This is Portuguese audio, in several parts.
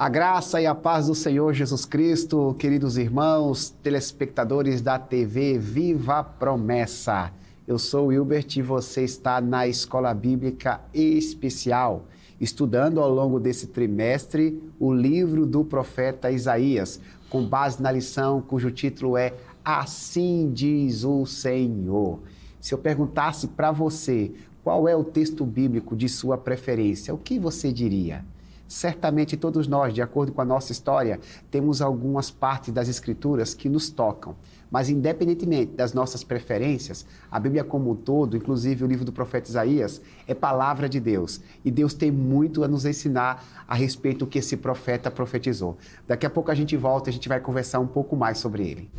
A graça e a paz do Senhor Jesus Cristo, queridos irmãos, telespectadores da TV Viva Promessa. Eu sou o Wilbert e você está na Escola Bíblica Especial, estudando ao longo desse trimestre o livro do profeta Isaías, com base na lição cujo título é Assim diz o Senhor. Se eu perguntasse para você qual é o texto bíblico de sua preferência, o que você diria? Certamente todos nós, de acordo com a nossa história, temos algumas partes das Escrituras que nos tocam. Mas independentemente das nossas preferências, a Bíblia como um todo, inclusive o livro do profeta Isaías, é palavra de Deus. E Deus tem muito a nos ensinar a respeito do que esse profeta profetizou. Daqui a pouco a gente volta e a gente vai conversar um pouco mais sobre ele.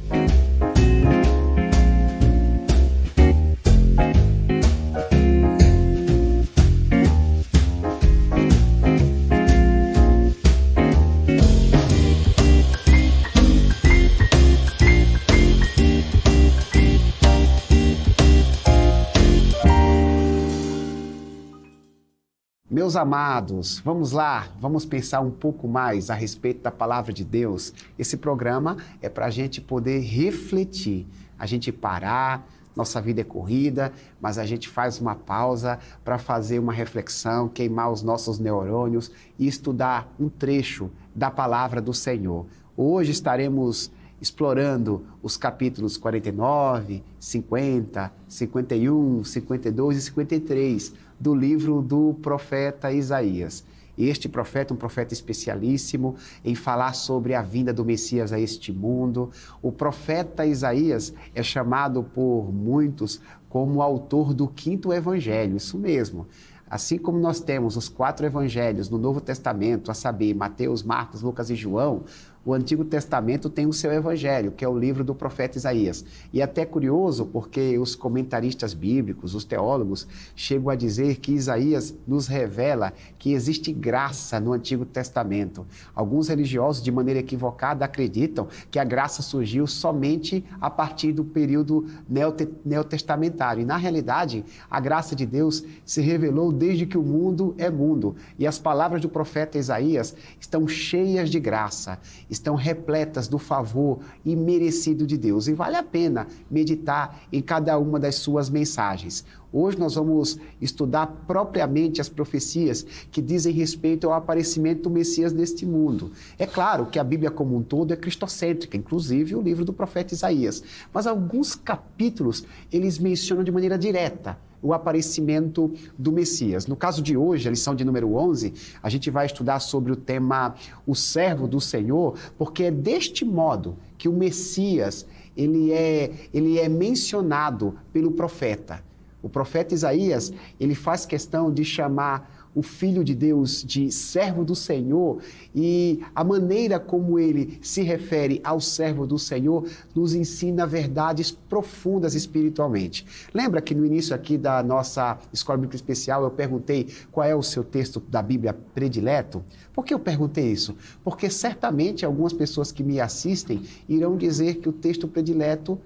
Meus amados, vamos lá, vamos pensar um pouco mais a respeito da palavra de Deus. Esse programa é para a gente poder refletir, a gente parar, nossa vida é corrida, mas a gente faz uma pausa para fazer uma reflexão, queimar os nossos neurônios e estudar um trecho da palavra do Senhor. Hoje estaremos explorando os capítulos 49, 50, 51, 52 e 53 do livro do profeta Isaías. Este profeta, um profeta especialíssimo em falar sobre a vinda do Messias a este mundo. O profeta Isaías é chamado por muitos como o autor do 5º evangelho, isso mesmo. Assim como nós temos os 4 evangelhos no Novo Testamento, a saber, Mateus, Marcos, Lucas e João, o Antigo Testamento tem o seu evangelho, que é o livro do profeta Isaías. E é até curioso porque os comentaristas bíblicos, os teólogos, chegam a dizer que Isaías nos revela que existe graça no Antigo Testamento. Alguns religiosos, de maneira equivocada, acreditam que a graça surgiu somente a partir do período neotestamentário. E, na realidade, a graça de Deus se revelou desde que o mundo é mundo. E as palavras do profeta Isaías estão cheias de graça, estão repletas do favor imerecido de Deus. E vale a pena meditar em cada uma das suas mensagens. Hoje nós vamos estudar propriamente as profecias que dizem respeito ao aparecimento do Messias neste mundo. É claro que a Bíblia como um todo é cristocêntrica, inclusive o livro do profeta Isaías. Mas alguns capítulos eles mencionam de maneira direta o aparecimento do Messias. No caso de hoje, a lição de número 11, a gente vai estudar sobre o tema O Servo do Senhor, porque é deste modo que o Messias ele é mencionado pelo profeta. O profeta Isaías, ele faz questão de chamar o Filho de Deus de servo do Senhor, e a maneira como ele se refere ao servo do Senhor nos ensina verdades profundas espiritualmente. Lembra que no início aqui da nossa Escola Bíblica Especial eu perguntei qual é o seu texto da Bíblia predileto? Por que eu perguntei isso? Porque certamente algumas pessoas que me assistem irão dizer que o texto predileto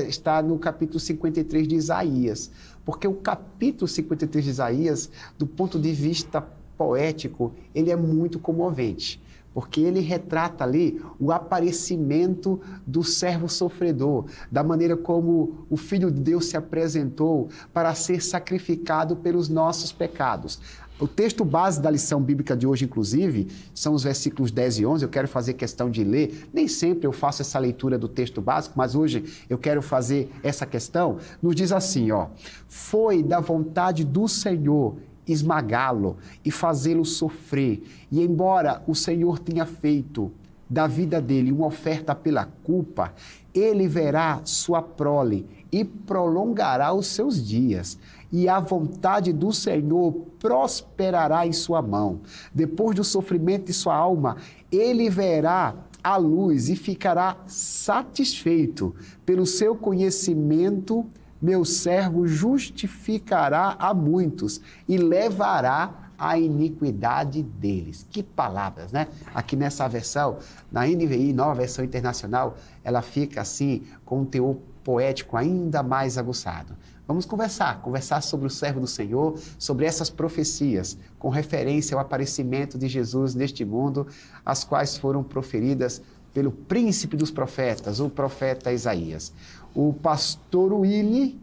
está no capítulo 53 de Isaías. Porque o capítulo 53 de Isaías, do ponto de vista poético, ele é muito comovente. Porque ele retrata ali o aparecimento do servo sofredor, da maneira como o Filho de Deus se apresentou para ser sacrificado pelos nossos pecados. O texto base da lição bíblica de hoje, inclusive, são os versículos 10 e 11. Eu quero fazer questão de ler. Nem sempre eu faço essa leitura do texto básico, mas hoje eu quero fazer essa questão. Nos diz assim, ó: foi da vontade do Senhor esmagá-lo e fazê-lo sofrer. E embora o Senhor tenha feito da vida dele uma oferta pela culpa, ele verá sua prole e prolongará os seus dias. E a vontade do Senhor prosperará em sua mão. Depois do sofrimento de sua alma, ele verá a luz e ficará satisfeito. Pelo seu conhecimento, meu servo justificará a muitos e levará a iniquidade deles. Que palavras, né? Aqui nessa versão, na NVI, Nova Versão Internacional, ela fica assim, com um teor poético ainda mais aguçado. Vamos conversar sobre o servo do Senhor, sobre essas profecias, com referência ao aparecimento de Jesus neste mundo, as quais foram proferidas pelo príncipe dos profetas, o profeta Isaías. O pastor Willy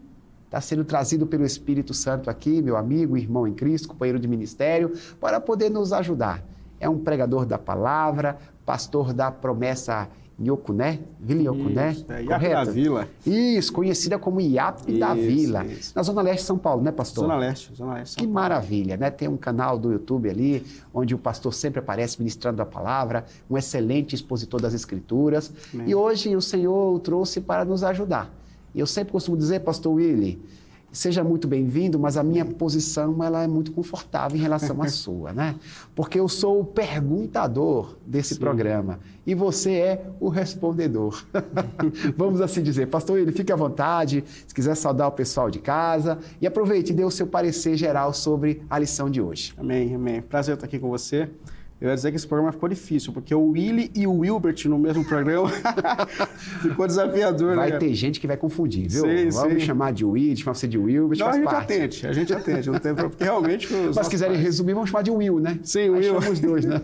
está sendo trazido pelo Espírito Santo aqui, meu amigo, irmão em Cristo, companheiro de ministério, para poder nos ajudar. É um pregador da palavra, pastor da promessa Nhocuné, Vila Nhocuné, Iape da Vila. Isso, conhecida como Iape da Vila. Isso. Na Zona Leste de São Paulo, né, pastor? Zona Leste de São Paulo. Que maravilha, né? Tem um canal do YouTube ali, onde o pastor sempre aparece ministrando a palavra, um excelente expositor das Escrituras. Amém. E hoje o Senhor o trouxe para nos ajudar. E eu sempre costumo dizer, pastor Willy, seja muito bem-vindo, mas a minha posição ela é muito confortável em relação à sua, né? Porque eu sou o perguntador desse programa e você é o respondedor. Vamos assim dizer. Pastor Willy, fique à vontade, se quiser saudar o pessoal de casa e aproveite e dê o seu parecer geral sobre a lição de hoje. Amém, amém. Prazer estar aqui com você. Eu ia dizer que esse programa ficou difícil, porque o Willy e o Wilbert no mesmo programa ficou desafiador, Vai né? ter gente que vai confundir, viu? Sim, Vamos me chamar de Willy, chamar você de Wilbert, Não, faz a gente parte. atende, não tem problema, porque realmente... Mas se quiserem resumir, vamos chamar de Will, né? Sim, Will. Chama os dois, né?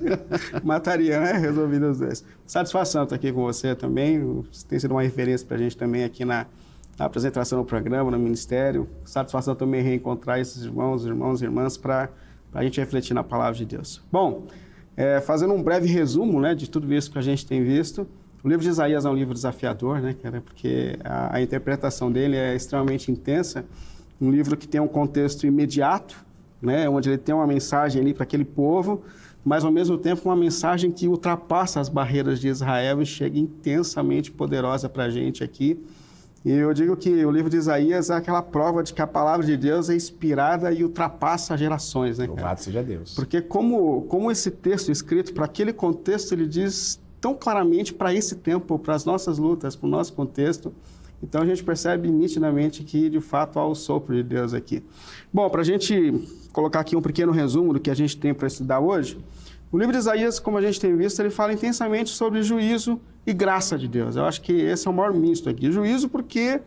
Mataria, né? Resolvido os dois. Satisfação estar aqui com você também, você tem sido uma referência para a gente também aqui na apresentação do programa, no ministério. Satisfação também reencontrar esses irmãos e irmãs para a gente refletir na palavra de Deus. Bom... fazendo um breve resumo, né, de tudo isso que a gente tem visto, o livro de Isaías é um livro desafiador, né, cara, porque a interpretação dele é extremamente intensa, um livro que tem um contexto imediato, né, onde ele tem uma mensagem ali para aquele povo, mas ao mesmo tempo uma mensagem que ultrapassa as barreiras de Israel e chega intensamente poderosa para a gente aqui. E eu digo que o livro de Isaías é aquela prova de que a palavra de Deus é inspirada e ultrapassa gerações, né, cara? Louvado seja Deus. Porque como esse texto escrito para aquele contexto, ele diz tão claramente para esse tempo, para as nossas lutas, para o nosso contexto. Então a gente percebe nitidamente que, de fato, há o sopro de Deus aqui. Bom, para a gente colocar aqui um pequeno resumo do que a gente tem para estudar hoje, o livro de Isaías, como a gente tem visto, ele fala intensamente sobre juízo e graça de Deus. Eu acho que esse é o maior misto aqui. Juízo porque,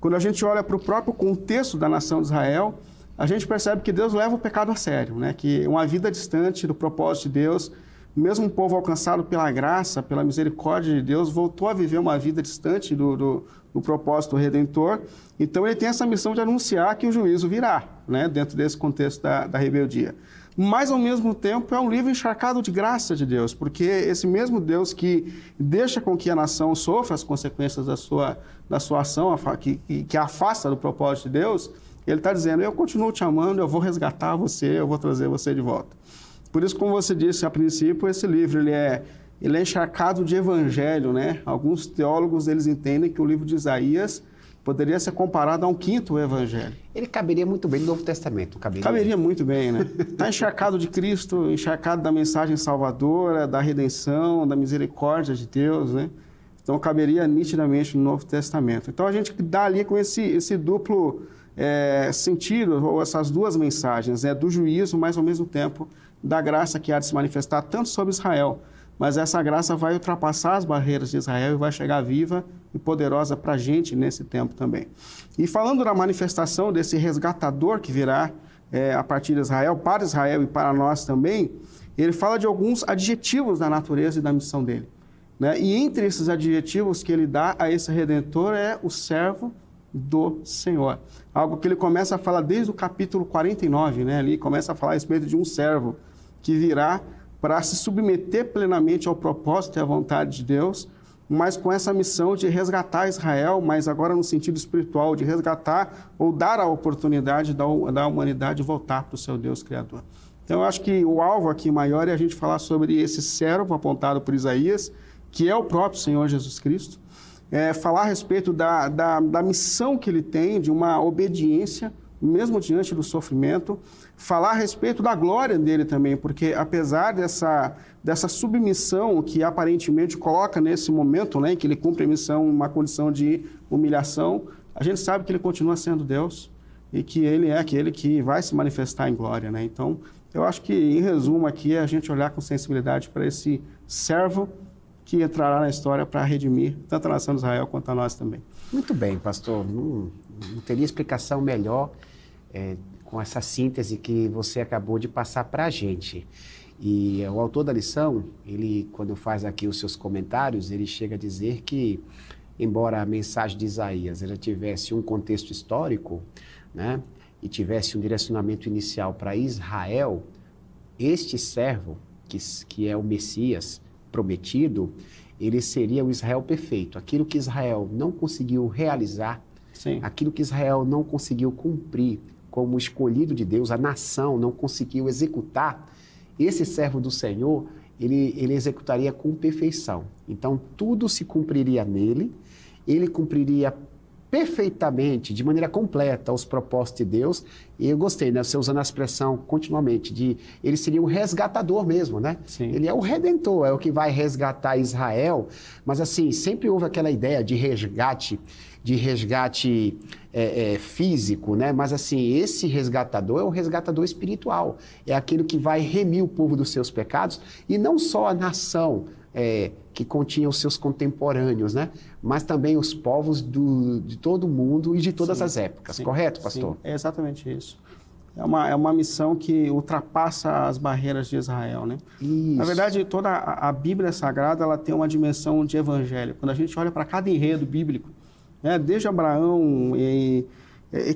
quando a gente olha para o próprio contexto da nação de Israel, a gente percebe que Deus leva o pecado a sério, né? Que uma vida distante do propósito de Deus, mesmo um povo alcançado pela graça, pela misericórdia de Deus, voltou a viver uma vida distante do propósito redentor. Então, ele tem essa missão de anunciar que o juízo virá, né? Dentro desse contexto da rebeldia. Mas, ao mesmo tempo, é um livro encharcado de graça de Deus, porque esse mesmo Deus que deixa com que a nação sofra as consequências da sua ação, que afasta do propósito de Deus, ele está dizendo, eu continuo te amando, eu vou resgatar você, eu vou trazer você de volta. Por isso, como você disse a princípio, esse livro ele é encharcado de evangelho, né? Alguns teólogos eles entendem que o livro de Isaías poderia ser comparado a um quinto evangelho. Ele caberia muito bem no Novo Testamento, Caberia muito bem, né? Está encharcado de Cristo, encharcado da mensagem salvadora, da redenção, da misericórdia de Deus, né? Então, caberia nitidamente no Novo Testamento. Então, a gente dá ali com esse duplo sentido, ou essas duas mensagens, né? Do juízo, mas ao mesmo tempo da graça que há de se manifestar tanto sobre Israel, mas essa graça vai ultrapassar as barreiras de Israel e vai chegar viva e poderosa para a gente nesse tempo também. E falando da manifestação desse resgatador que virá a partir de Israel, para Israel e para nós também, ele fala de alguns adjetivos da natureza e da missão dele, né? E entre esses adjetivos que ele dá a esse Redentor é o servo do Senhor. Algo que ele começa a falar desde o capítulo 49, né? Ali começa a falar a respeito de um servo que virá para se submeter plenamente ao propósito e à vontade de Deus, mas com essa missão de resgatar Israel, mas agora no sentido espiritual, de resgatar ou dar a oportunidade da humanidade voltar para o seu Deus Criador. Então, eu acho que o alvo aqui maior é a gente falar sobre esse servo apontado por Isaías, que é o próprio Senhor Jesus Cristo, falar a respeito da missão que ele tem, de uma obediência, mesmo diante do sofrimento, falar a respeito da glória dele também, porque apesar dessa submissão que aparentemente coloca nesse momento, né, que ele cumpre a missão, uma condição de humilhação, a gente sabe que ele continua sendo Deus e que ele é aquele que vai se manifestar em glória, né? Então, eu acho que, em resumo aqui, é a gente olhar com sensibilidade para esse servo que entrará na história para redimir tanto a nação de Israel quanto a nós também. Muito bem, pastor. Não teria explicação melhor com essa síntese que você acabou de passar para a gente. E o autor da lição, ele, quando faz aqui os seus comentários, ele chega a dizer que, embora a mensagem de Isaías ela tivesse um contexto histórico, né, e tivesse um direcionamento inicial para Israel, este servo, que é o Messias prometido, ele seria o Israel perfeito. Aquilo que Israel não conseguiu realizar, Sim. aquilo que Israel não conseguiu cumprir como escolhido de Deus, a nação não conseguiu executar, esse servo do Senhor, ele executaria com perfeição. Então, tudo se cumpriria nele, ele cumpriria perfeitamente, de maneira completa, os propósitos de Deus. E eu gostei, né? Você usando a expressão continuamente, de ele seria o resgatador mesmo, né? Sim. Ele é o redentor, é o que vai resgatar Israel. Mas assim, sempre houve aquela ideia de resgate físico, né? Mas assim, esse resgatador é o resgatador espiritual. É aquele que vai remir o povo dos seus pecados, e não só a nação que continha os seus contemporâneos, né? Mas também os povos de todo o mundo e de todas Sim, as épocas. sim, Correto, pastor? Sim, é exatamente isso. É uma missão que ultrapassa as barreiras de Israel, né? Isso. Na verdade, toda a Bíblia Sagrada, ela tem uma dimensão de evangelho. Quando a gente olha para cada enredo bíblico, né, desde Abraão e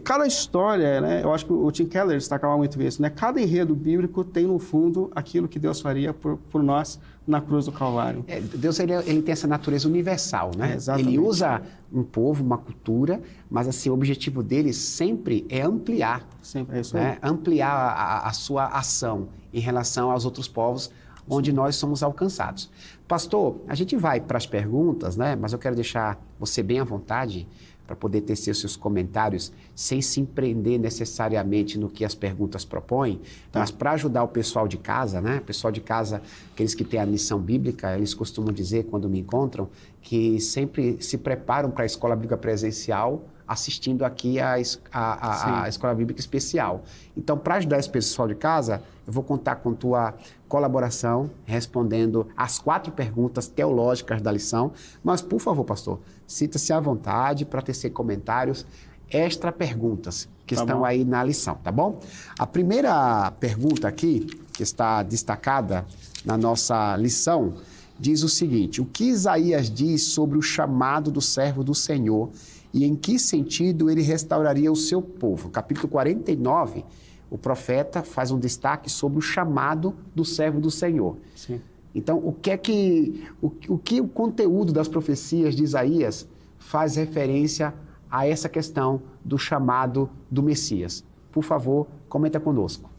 cada história, né, eu acho que o Tim Keller destacava muito isso, né? Cada enredo bíblico tem no fundo aquilo que Deus faria por nós na cruz do Calvário. Deus ele tem essa natureza universal, né? Exatamente. Ele usa um povo, uma cultura, mas assim, o objetivo dele sempre é ampliar, Sempre é isso aí. né? Ampliar a sua ação em relação aos outros povos onde nós somos alcançados. Pastor, a gente vai para as perguntas, né? Mas eu quero deixar você bem à vontade para poder tecer seus comentários sem se empreender necessariamente no que as perguntas propõem, mas para ajudar o pessoal de casa, né? O pessoal de casa, aqueles que têm a missão bíblica, eles costumam dizer, quando me encontram, que sempre se preparam para a escola bíblica presencial assistindo aqui a Escola Bíblica Especial. Então, para ajudar esse pessoal de casa, eu vou contar com tua colaboração, respondendo as 4 perguntas teológicas da lição. Mas, por favor, pastor, sinta-se à vontade para tecer comentários, extra perguntas que estão aí na lição, tá bom? A primeira pergunta aqui, que está destacada na nossa lição, diz o seguinte: o que Isaías diz sobre o chamado do servo do Senhor e em que sentido ele restauraria o seu povo? Capítulo 49, o profeta faz um destaque sobre o chamado do servo do Senhor. Sim. Então, o que o conteúdo das profecias de Isaías faz referência a essa questão do chamado do Messias? Por favor, comenta conosco.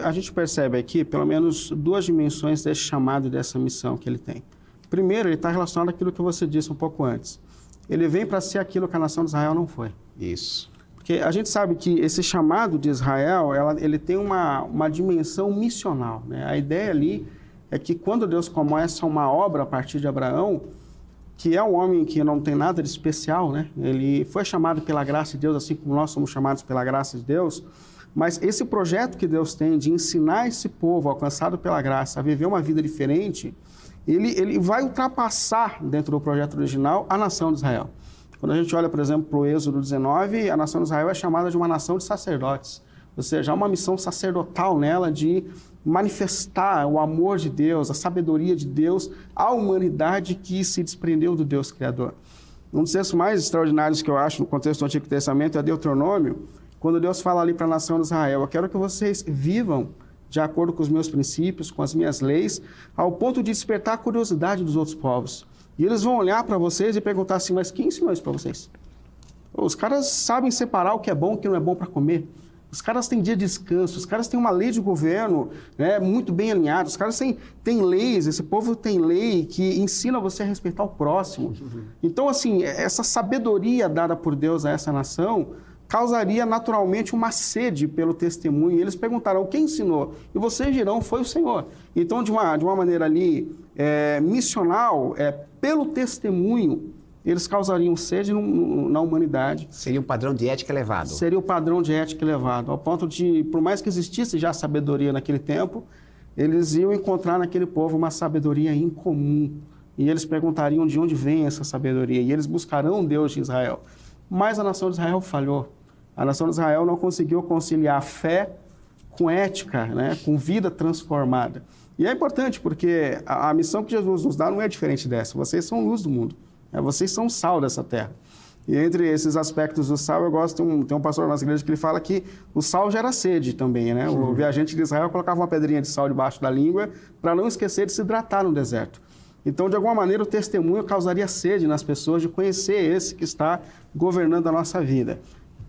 A gente percebe aqui, pelo menos, 2 dimensões desse chamado e dessa missão que ele tem. Primeiro, ele está relacionado àquilo que você disse um pouco antes. Ele vem para ser aquilo que a nação de Israel não foi. Isso. Porque a gente sabe que esse chamado de Israel, ele tem uma dimensão missional, né? A ideia ali é que quando Deus começa uma obra a partir de Abraão, que é um homem que não tem nada de especial, né? Ele foi chamado pela graça de Deus, assim como nós somos chamados pela graça de Deus, mas esse projeto que Deus tem de ensinar esse povo alcançado pela graça a viver uma vida diferente, ele vai ultrapassar dentro do projeto original a nação de Israel. Quando a gente olha, por exemplo, para o Êxodo 19, a nação de Israel é chamada de uma nação de sacerdotes, ou seja, há uma missão sacerdotal nela de manifestar o amor de Deus, a sabedoria de Deus à humanidade que se desprendeu do Deus Criador. Um dos textos mais extraordinários que eu acho no contexto do Antigo Testamento é Deuteronômio, quando Deus fala ali para a nação de Israel: eu quero que vocês vivam de acordo com os meus princípios, com as minhas leis, ao ponto de despertar a curiosidade dos outros povos. E eles vão olhar para vocês e perguntar assim: mas quem ensinou isso para vocês? Os caras sabem separar o que é bom e o que não é bom para comer. Os caras têm dia de descanso, os caras têm uma lei de governo, né, muito bem alinhada, os caras têm leis, esse povo tem lei que ensina você a respeitar o próximo. Então, assim, essa sabedoria dada por Deus a essa nação causaria naturalmente uma sede pelo testemunho. E eles perguntarão: quem ensinou? E vocês dirão: foi o Senhor. Então, de uma maneira ali missional, pelo testemunho, eles causariam sede na humanidade. Seria um padrão de ética elevado. Seria o padrão de ética elevado, ao ponto de, por mais que existisse já sabedoria naquele tempo, eles iam encontrar naquele povo uma sabedoria incomum, e eles perguntariam de onde vem essa sabedoria, e eles buscarão o Deus de Israel. Mas a nação de Israel falhou. A nação de Israel não conseguiu conciliar fé com ética, né? Com vida transformada. E é importante porque a missão que Jesus nos dá não é diferente dessa. Vocês são luz do mundo, né? Vocês são sal dessa terra. E entre esses aspectos do sal, eu gosto, tem um pastor na nossa igreja que ele fala que o sal gera sede também, né? O viajante de Israel colocava uma pedrinha de sal debaixo da língua para não esquecer de se hidratar no deserto. Então, de alguma maneira, o testemunho causaria sede nas pessoas de conhecer esse que está governando a nossa vida.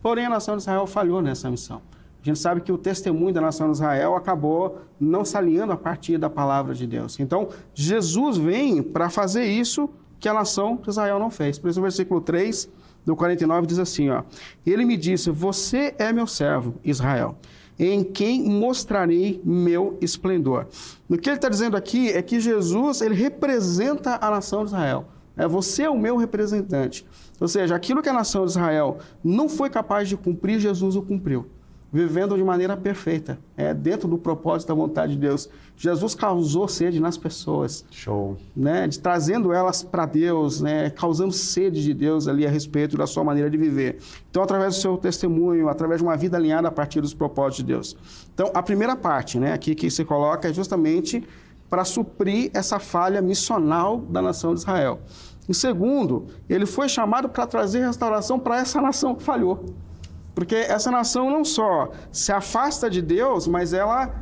Porém, a nação de Israel falhou nessa missão. A gente sabe que o testemunho da nação de Israel acabou não se alinhando a partir da palavra de Deus. Então, Jesus vem para fazer isso que a nação de Israel não fez. Por isso, o versículo 3 do 49 diz assim, ó, ele me disse, você é meu servo, Israel, em quem mostrarei meu esplendor. O que ele está dizendo aqui é que Jesus, ele representa a nação de Israel. Você é o meu representante. Ou seja, aquilo que a nação de Israel não foi capaz de cumprir, Jesus o cumpriu, vivendo de maneira perfeita, dentro do propósito da vontade de Deus. Jesus causou sede nas pessoas. Show. Né, trazendo elas para Deus, né, causando sede de Deus ali a respeito da sua maneira de viver. Então, através do seu testemunho, através de uma vida alinhada a partir dos propósitos de Deus. Então, a primeira parte, né, aqui que se coloca é justamente para suprir essa falha missional da nação de Israel. Em segundo, ele foi chamado para trazer restauração para essa nação que falhou. Porque essa nação não só se afasta de Deus, mas ela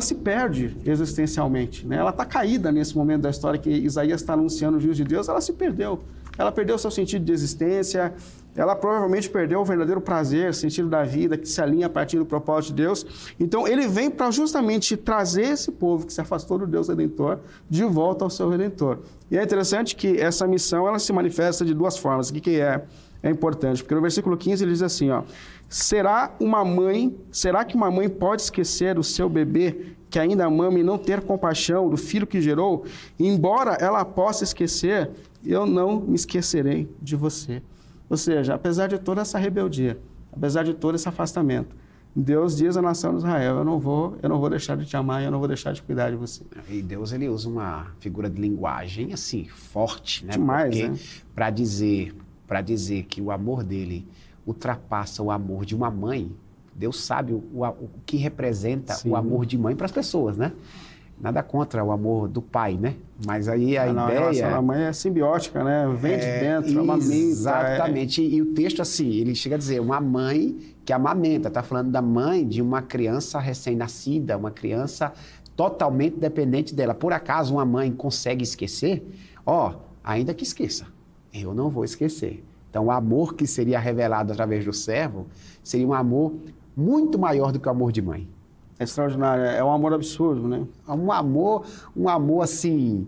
se perde existencialmente, né? Ela está caída nesse momento da história que Isaías está anunciando o juízo de Deus, ela se perdeu. Ela perdeu o seu sentido de existência, ela provavelmente perdeu o verdadeiro prazer, sentido da vida, que se alinha a partir do propósito de Deus. Então, ele vem para justamente trazer esse povo que se afastou do Deus Redentor de volta ao seu Redentor. E é interessante que essa missão ela se manifesta de duas formas. O que é importante? Porque no versículo 15 ele diz assim, ó, será que uma mãe pode esquecer o seu bebê que ainda mama e não ter compaixão do filho que gerou? Embora ela possa esquecer, eu não me esquecerei de você. Ou seja, apesar de toda essa rebeldia, apesar de todo esse afastamento, Deus diz à nação de Israel, eu não vou deixar de te amar, eu não vou deixar de cuidar de você. E Deus, ele usa uma figura de linguagem, assim, forte, né? Demais, porque, né? Para dizer que o amor dele ultrapassa o amor de uma mãe, Deus sabe o que representa o amor de mãe para as pessoas, né? Nada contra o amor do pai, né? Mas aí a ideia... A relação da mãe é simbiótica, né? Vem de dentro, amamenta. Exatamente. E o texto, assim, ele chega a dizer uma mãe que amamenta. Está falando da mãe de uma criança recém-nascida, uma criança totalmente dependente dela. Por acaso uma mãe consegue esquecer? Ainda que esqueça, eu não vou esquecer. Então, o amor que seria revelado através do servo seria um amor muito maior do que o amor de mãe. É extraordinário, é um amor absurdo, né? Um amor assim,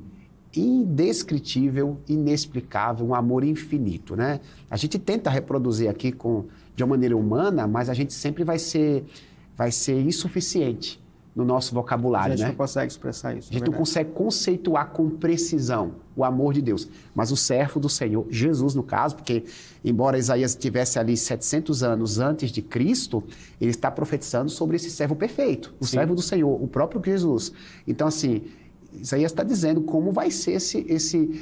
indescritível, inexplicável, um amor infinito, né? A gente tenta reproduzir aqui de uma maneira humana, mas a gente sempre vai ser insuficiente no nosso vocabulário, né? A gente não consegue expressar isso. A gente não consegue conceituar com precisão o amor de Deus. Mas o servo do Senhor, Jesus no caso, porque embora Isaías estivesse ali 700 anos antes de Cristo, ele está profetizando sobre esse servo perfeito, o servo do Senhor, o próprio Jesus. Então, assim, Isaías está dizendo como vai ser esse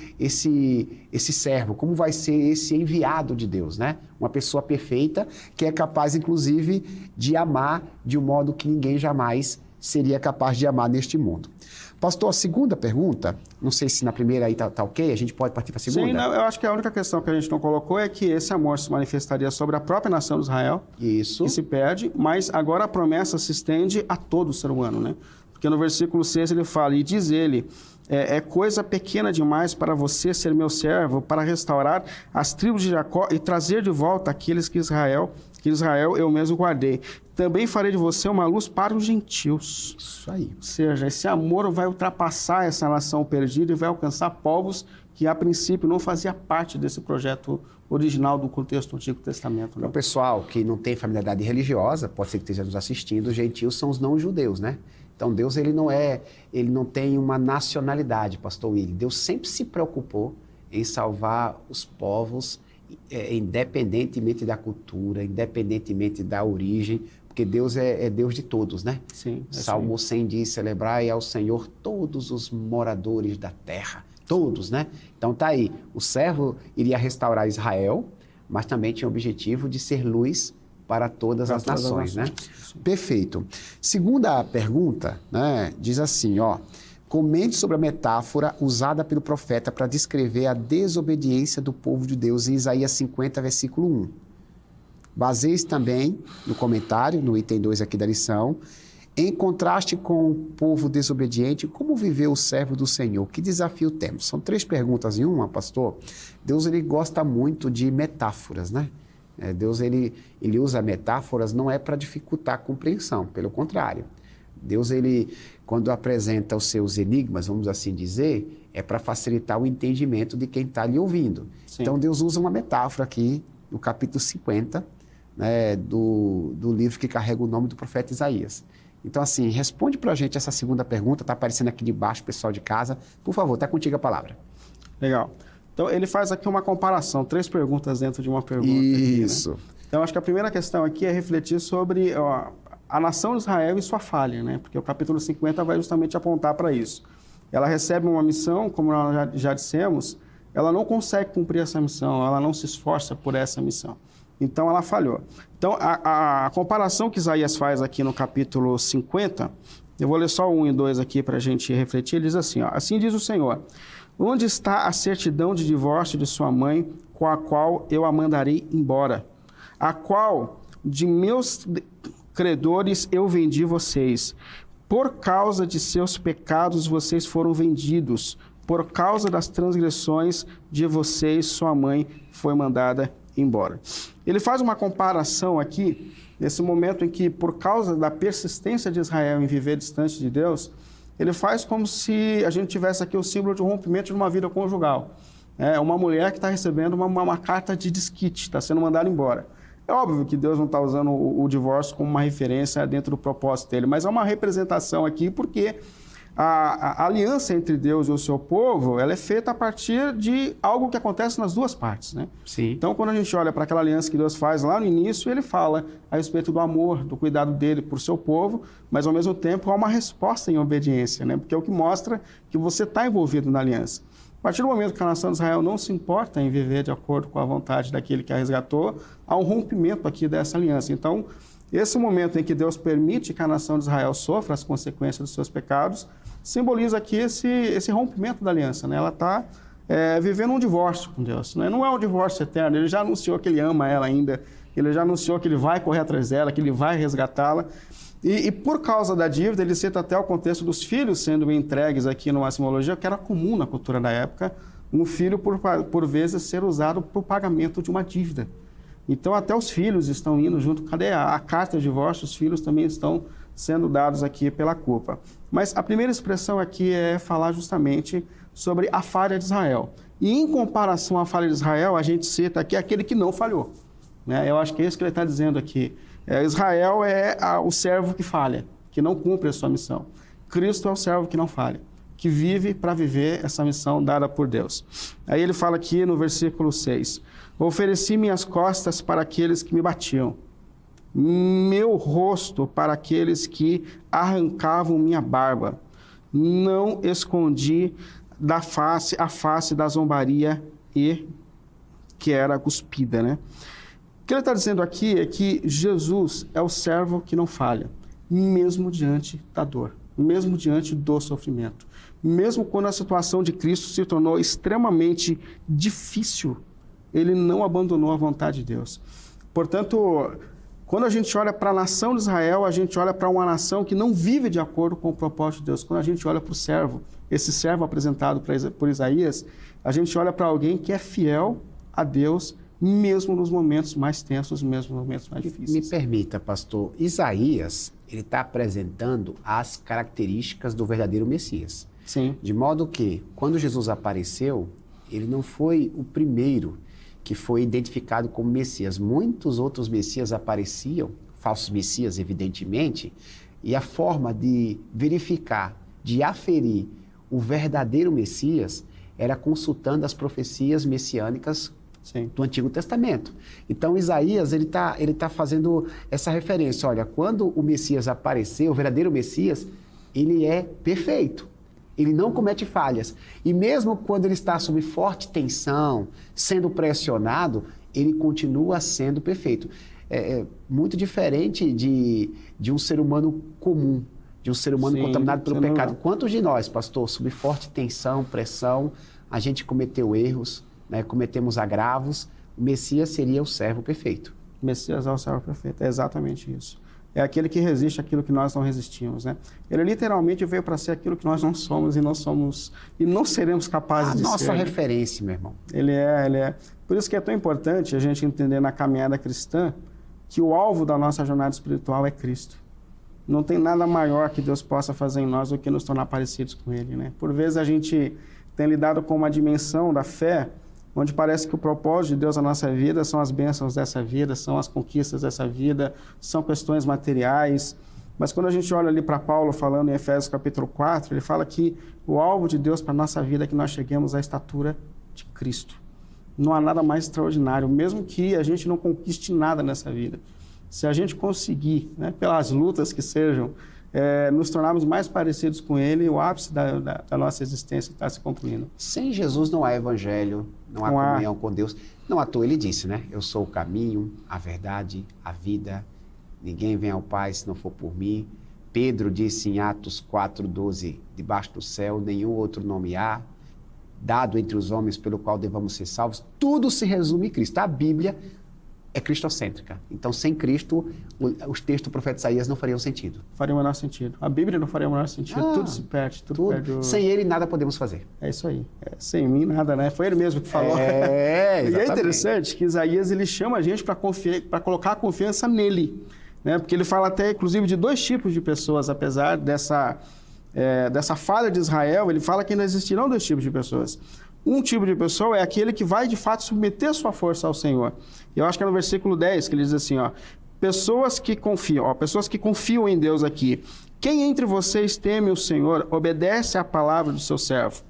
servo, como vai ser esse enviado de Deus, né? Uma pessoa perfeita que é capaz, inclusive, de amar de um modo que ninguém jamais seria capaz de amar neste mundo. Pastor, a segunda pergunta, não sei se na primeira aí está ok, a gente pode partir para a segunda? Sim, não, eu acho que a única questão que a gente não colocou é que esse amor se manifestaria sobre a própria nação de Israel, isso, que se perde, mas agora a promessa se estende a todo o ser humano, né? Porque no versículo 6 ele fala, e diz ele, é coisa pequena demais para você ser meu servo, para restaurar as tribos de Jacó e trazer de volta aqueles que Israel eu mesmo guardei. Também farei de você uma luz para os gentios. Isso aí. Ou seja, esse amor vai ultrapassar essa nação perdida e vai alcançar povos que, a princípio, não fazia parte desse projeto original do contexto do Antigo Testamento. Para o pessoal que não tem familiaridade religiosa, pode ser que esteja nos assistindo, os gentios são os não-judeus, né? Então, Deus, ele não tem uma nacionalidade, pastor Willi. Deus sempre se preocupou em salvar os povos, independentemente da cultura, independentemente da origem, Porque Deus é Deus de todos, né? Sim. Salmo 100 diz, celebrai ao Senhor todos os moradores da terra. Todos, né? Então tá aí, o servo iria restaurar Israel, mas também tinha o objetivo de ser luz para todas as nações, né? Perfeito. Segunda pergunta, né, diz assim, ó, comente sobre a metáfora usada pelo profeta para descrever a desobediência do povo de Deus em Isaías 50, versículo 1. Baseie-se também no comentário, no item 2 aqui da lição, em contraste com o povo desobediente, como viveu o servo do Senhor? Que desafio temos? São 3 perguntas em uma, pastor. Deus, ele gosta muito de metáforas, né? Deus, ele usa metáforas não é para dificultar a compreensão, pelo contrário. Deus, ele, quando apresenta os seus enigmas, vamos assim dizer, é para facilitar o entendimento de quem está lhe ouvindo. Sim. Então, Deus usa uma metáfora aqui, no capítulo 50, né, do livro que carrega o nome do profeta Isaías. Então, assim, responde para a gente essa segunda pergunta, está aparecendo aqui de baixo, pessoal de casa. Por favor, está contigo a palavra. Legal. Então, ele faz aqui uma comparação, 3 perguntas dentro de uma pergunta. Isso. Aqui, né? Então, acho que a primeira questão aqui é refletir sobre a nação de Israel e sua falha, né? Porque o capítulo 50 vai justamente apontar para isso. Ela recebe uma missão, como nós já dissemos, ela não consegue cumprir essa missão, ela não se esforça por essa missão. Então, ela falhou. Então, a comparação que Isaías faz aqui no capítulo 50, eu vou ler só 1 e 2 aqui para a gente refletir, ele diz assim, ó, assim diz o Senhor, onde está a certidão de divórcio de sua mãe, com a qual eu a mandarei embora? A qual de meus credores eu vendi vocês. Por causa de seus pecados vocês foram vendidos. Por causa das transgressões de vocês, sua mãe foi mandada embora. Ele faz uma comparação aqui, nesse momento em que, por causa da persistência de Israel em viver distante de Deus, ele faz como se a gente tivesse aqui o símbolo de um rompimento de uma vida conjugal. É uma mulher que está recebendo uma carta de desquite, está sendo mandada embora. É óbvio que Deus não está usando o divórcio como uma referência dentro do propósito dele, mas é uma representação aqui porque a aliança entre Deus e o seu povo, ela é feita a partir de algo que acontece nas duas partes, né? Sim. Então, quando a gente olha para aquela aliança que Deus faz lá no início, ele fala a respeito do amor, do cuidado dele por seu povo, mas ao mesmo tempo há uma resposta em obediência, né? Porque é o que mostra que você está envolvido na aliança. A partir do momento que a nação de Israel não se importa em viver de acordo com a vontade daquele que a resgatou, há um rompimento aqui dessa aliança. Então, esse momento em que Deus permite que a nação de Israel sofra as consequências dos seus pecados, simboliza aqui esse rompimento da aliança, né? Ela está vivendo um divórcio com Deus, né? Não é um divórcio eterno, ele já anunciou que ele ama ela ainda, ele já anunciou que ele vai correr atrás dela, que ele vai resgatá-la, e por causa da dívida, ele cita até o contexto dos filhos sendo entregues aqui numa simologia, que era comum na cultura da época, um filho por vezes ser usado para o pagamento de uma dívida. Então até os filhos estão indo junto, cadê a carta de divórcio? Os filhos também estão sendo dados aqui pela culpa. Mas a primeira expressão aqui é falar justamente sobre a falha de Israel. E em comparação à falha de Israel, a gente cita aqui aquele que não falhou, né? Eu acho que é isso que ele está dizendo aqui. Israel é o servo que falha, que não cumpre a sua missão. Cristo é o servo que não falha, que vive para viver essa missão dada por Deus. Aí ele fala aqui no versículo 6, ofereci minhas costas para aqueles que me batiam, meu rosto para aqueles que arrancavam minha barba. Não escondi a face da zombaria e que era cuspida, né? O que ele está dizendo aqui é que Jesus é o servo que não falha, mesmo diante da dor, mesmo diante do sofrimento, mesmo quando a situação de Cristo se tornou extremamente difícil, ele não abandonou a vontade de Deus. Portanto, quando a gente olha para a nação de Israel, a gente olha para uma nação que não vive de acordo com o propósito de Deus. Quando a gente olha para o servo, esse servo apresentado por Isaías, a gente olha para alguém que é fiel a Deus, mesmo nos momentos mais tensos, mesmo nos momentos mais difíceis. Me permita, pastor, Isaías, ele está apresentando as características do verdadeiro Messias. Sim. De modo que, quando Jesus apareceu, ele não foi o primeiro que foi identificado como Messias. Muitos outros Messias apareciam, falsos Messias, evidentemente, e a forma de verificar, de aferir o verdadeiro Messias era consultando as profecias messiânicas Sim. do Antigo Testamento. Então, Isaías, ele tá fazendo essa referência. Olha, quando o Messias aparecer, o verdadeiro Messias, ele é perfeito. Ele não comete falhas. E mesmo quando ele está sob forte tensão, sendo pressionado, ele continua sendo perfeito. É muito diferente de um ser humano comum, de um ser humano contaminado pelo pecado. Quantos de nós, pastor, sob forte tensão, pressão, a gente cometeu erros, né, cometemos agravos? O Messias seria o servo perfeito. O Messias é o servo perfeito, é exatamente isso. É aquele que resiste àquilo que nós não resistimos, né? Ele literalmente veio para ser aquilo que nós não somos e não seremos capazes de ser. A nossa referência, meu irmão. Ele é. Por isso que é tão importante a gente entender na caminhada cristã que o alvo da nossa jornada espiritual é Cristo. Não tem nada maior que Deus possa fazer em nós do que nos tornar parecidos com Ele, né? Por vezes a gente tem lidado com uma dimensão da fé onde parece que o propósito de Deus na nossa vida são as bênçãos dessa vida, são as conquistas dessa vida, são questões materiais. Mas quando a gente olha ali para Paulo falando em Efésios capítulo 4, ele fala que o alvo de Deus para a nossa vida é que nós cheguemos à estatura de Cristo. Não há nada mais extraordinário, mesmo que a gente não conquiste nada nessa vida. Se a gente conseguir, né, pelas lutas que sejam, nos tornarmos mais parecidos com Ele, o ápice da nossa existência está se concluindo. Sem Jesus não há evangelho, não há comunhão com Deus. Não à toa ele disse, né? Eu sou o caminho, a verdade, a vida. Ninguém vem ao Pai se não for por mim. Pedro disse em Atos 4:12, debaixo do céu nenhum outro nome há, dado entre os homens pelo qual devamos ser salvos. Tudo se resume em Cristo. A Bíblia é cristocêntrica. Então, sem Cristo, os textos do profeta Isaías não fariam sentido. Faria o menor sentido. A Bíblia não faria o menor sentido. Tudo se perde. Tudo perde. Sem ele, nada podemos fazer. É isso aí. Sem mim, nada, né? Foi ele mesmo que falou. E é interessante que Isaías, ele chama a gente para colocar a confiança nele. Né? Porque ele fala até, inclusive, de dois tipos de pessoas, apesar dessa falha de Israel, ele fala que ainda existirão dois tipos de pessoas. Um tipo de pessoa é aquele que vai, de fato, submeter sua força ao Senhor. E eu acho que é no versículo 10 que ele diz assim, ó, pessoas que confiam em Deus aqui. Quem entre vocês teme o Senhor, obedece à palavra do seu servo.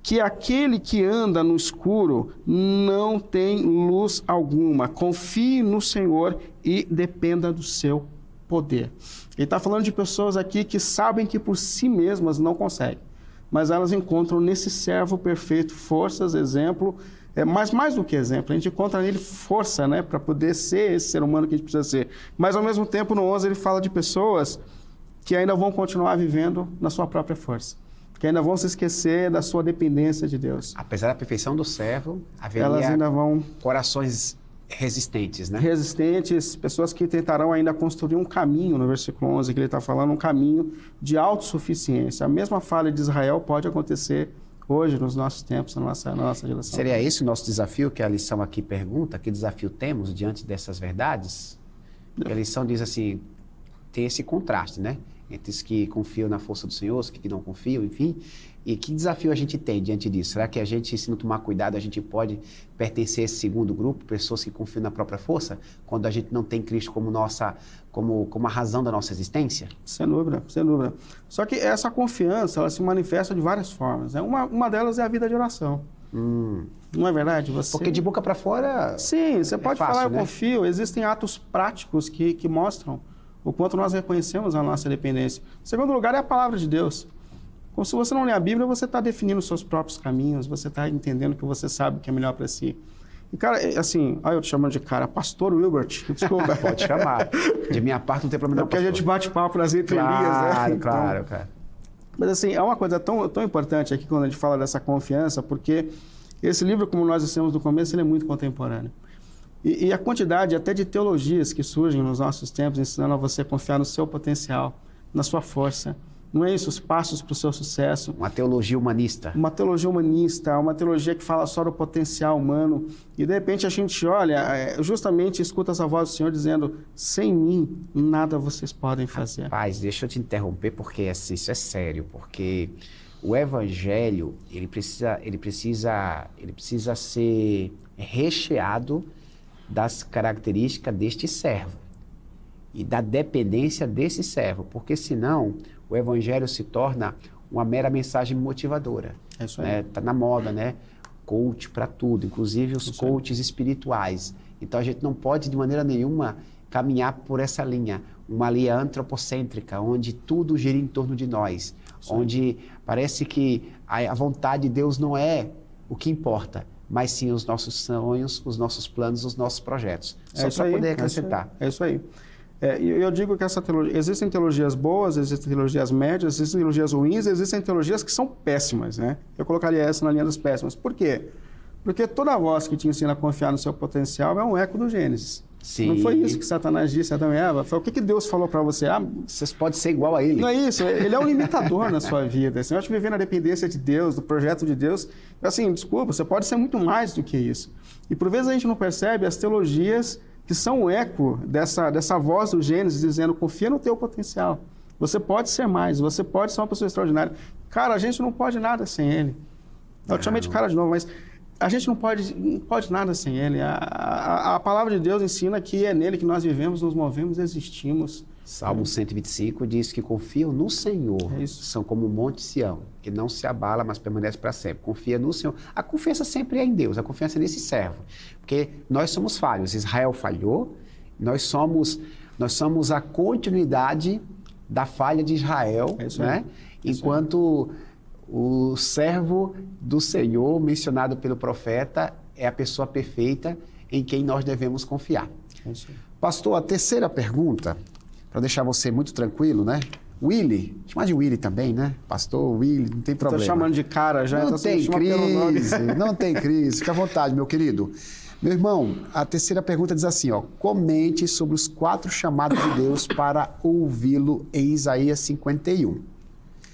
Que aquele que anda no escuro não tem luz alguma. Confie no Senhor e dependa do seu poder. Ele está falando de pessoas aqui que sabem que por si mesmas não conseguem. Mas elas encontram nesse servo perfeito forças, exemplo, mas mais do que exemplo, a gente encontra nele força, né, para poder ser esse ser humano que a gente precisa ser. Mas, ao mesmo tempo, no 11, ele fala de pessoas que ainda vão continuar vivendo na sua própria força, que ainda vão se esquecer da sua dependência de Deus. Apesar da perfeição do servo, haveria elas ainda vão corações resistentes, né? Resistentes, pessoas que tentarão ainda construir um caminho, no versículo 11, que ele está falando, um caminho de autossuficiência. A mesma falha de Israel pode acontecer hoje, nos nossos tempos, na nossa geração. Seria esse o nosso desafio, que a lição aqui pergunta? Que desafio temos diante dessas verdades? A lição diz assim, tem esse contraste, né? Entre os que confiam na força do Senhor, os que não confiam, enfim. E que desafio a gente tem diante disso? Será que a gente, se não tomar cuidado, a gente pode pertencer a esse segundo grupo, pessoas que confiam na própria força, quando a gente não tem Cristo como a razão da nossa existência? Sem dúvida, sem dúvida. Só que essa confiança, ela se manifesta de várias formas, né? Uma delas é a vida de oração. Não é verdade? Porque de boca para fora... Sim, você pode fácil, falar, eu né? confio. Existem atos práticos que mostram o quanto nós reconhecemos a nossa dependência. Em segundo lugar, é a palavra de Deus. Como se você não lê a Bíblia, você está definindo os seus próprios caminhos, você está entendendo que você sabe o que é melhor para si. E, cara, assim, olha eu te chamando de cara, Pastor Wilbert, desculpa. Pode chamar. De minha parte não tem problema não, porque pastor. A gente bate papo nas entrelinhas, né? Claro, cara. Mas, assim, é uma coisa tão importante aqui quando a gente fala dessa confiança, porque esse livro, como nós dissemos no começo, ele é muito contemporâneo. E a quantidade até de teologias que surgem nos nossos tempos, ensinando a você confiar no seu potencial, na sua força. Não é isso, os passos para o seu sucesso. Uma teologia humanista. Uma teologia humanista, uma teologia que fala só do potencial humano. E, de repente, a gente olha, justamente escuta essa voz do Senhor dizendo, sem mim, nada vocês podem fazer. Rapaz, deixa eu te interromper, porque assim, isso é sério. Porque o Evangelho, ele precisa ser recheado das características deste servo e da dependência desse servo. Porque, senão, o Evangelho se torna uma mera mensagem motivadora. É isso aí. Né? Tá na moda, né? coach para tudo, inclusive os coaches espirituais. Então a gente não pode de maneira nenhuma caminhar por essa linha, uma linha antropocêntrica, onde tudo gira em torno de nós, onde parece que a vontade de Deus não é o que importa, mas sim os nossos sonhos, os nossos planos, os nossos projetos. Só para poder acrescentar. É isso aí. Eu digo que essa teologia, existem teologias boas, existem teologias médias, existem teologias ruins, existem teologias que são péssimas, né? Eu colocaria essa na linha das péssimas. Por quê? Porque toda voz que te ensina a confiar no seu potencial é um eco do Gênesis. Sim. Não foi isso que Satanás disse a Adão e Eva? Foi o que Deus falou para você? Vocês podem ser igual a ele. Não é isso, ele é um limitador na sua vida. Assim, eu acho que viver na dependência de Deus, do projeto de Deus, assim, desculpa, você pode ser muito mais do que isso. E por vezes a gente não percebe as teologias que são o eco dessa voz do Gênesis dizendo, confia no teu potencial. Você pode ser mais, você pode ser uma pessoa extraordinária. Cara, a gente não pode nada sem ele. Eu te chamei de cara de novo, mas a gente não pode nada sem ele. A palavra de Deus ensina que é nele que nós vivemos, nos movemos, existimos. Salmo 125 diz que confiam no Senhor. São como o monte Sião, que não se abala, mas permanece para sempre. Confia no Senhor. A confiança sempre é em Deus, a confiança é nesse servo. Porque nós somos falhos. Israel falhou, nós somos a continuidade da falha de Israel, né? Enquanto o servo do Senhor, mencionado pelo profeta, é a pessoa perfeita em quem nós devemos confiar. Pastor, a terceira pergunta, para deixar você muito tranquilo, né? Willy, chamar de Willy também, né? Pastor Willy, não tem problema. Estou chamando de cara já. Não tem crise, não tem crise. Fica à vontade, meu querido. Meu irmão, a terceira pergunta diz assim, ó, comente sobre os 4 chamados de Deus para ouvi-lo em Isaías 51.